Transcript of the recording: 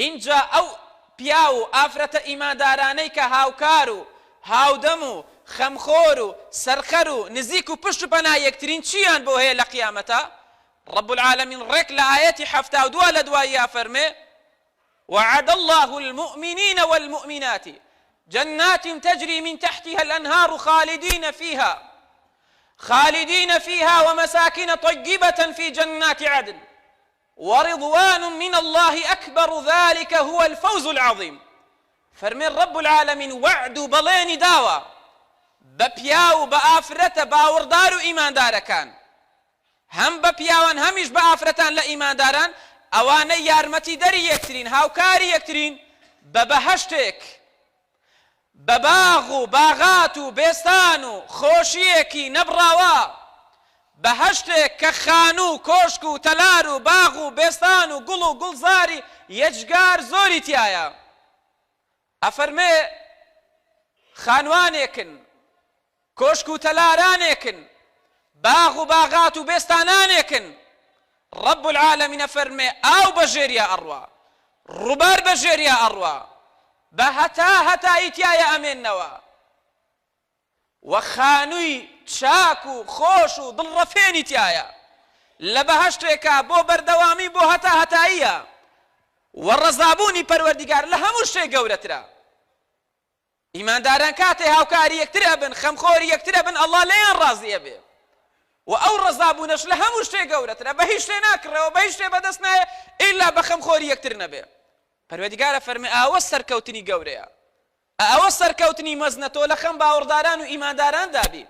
اینجا ئەو پیا و ئافرەتە ئیماندارانەی کە هاوکار و هاودەم و خەمخۆر و سەرخەر و نزیک و پشت و پەنا یەکترین چیان بۆ هەیە لە قیامەتە؟ رب العالمين رك لآيات حفتا ودوال دوايا فرمي وعد الله المؤمنين والمؤمنات جنات تجري من تحتها الأنهار خالدين فيها ومساكن طيبة في جنات عدن ورضوان من الله أكبر ذلك هو الفوز العظيم. فرمي رب العالمين وعد بلين داوى ببياو بآفرة باوردار إيمان دار كان هم بپیاوان همیش با ئافرەتان لە ئیمانداران ئەوانەی یارمەتی دەری یەکترین هاوکاری یەکترین بە بەهەشتێک بە باغ و باغات و بێستان و خۆشیەکی نەبڕاوە بەهەشتێک کە خان و کۆشک و تەلار و باغ و بێستان و گوڵ و گوڵزاری یەجگار زۆری تایە. ئەفەرمێ خانوانێکن کۆشک و تەلارانێکن باغ و باغات و بێستانانێکن رب العالمين فەرمێ ئاو بەژێریا ئەڕوا ڕووبار بەژێریا ئەڕوا بە هەتایی تایە ئەمێننەوە و خانووی چاک و خۆش و دڵڕەفێنی تایە لە بەهەشتێکە بۆ بەردەوامی بۆ هەتاییە و ڕەزابوونی پەروەردیگار لە هەموو شتێک گەورەترە. ئیمانداران کاتێ هاوکاری یەکترە بن خەمخۆری یەکترە بن ئەڵڵا لێیان ڕازیە بێ و ئەو ڕەزابوونەش لە هەموو شتێک گەورەترە بە هیچ شتێ ناکڕێەوە بە هیچ شتێ بەدەست نایە ئیلا بە خەمخۆری یەکتر نەبێ. پەروەردیگارە فەرمێ ئەوە سەرکەوتنی گەورەیە ئەوە سەرکەوتنی مەزنە تۆ لە خەم باوەڕداران و ئیمانداران دابی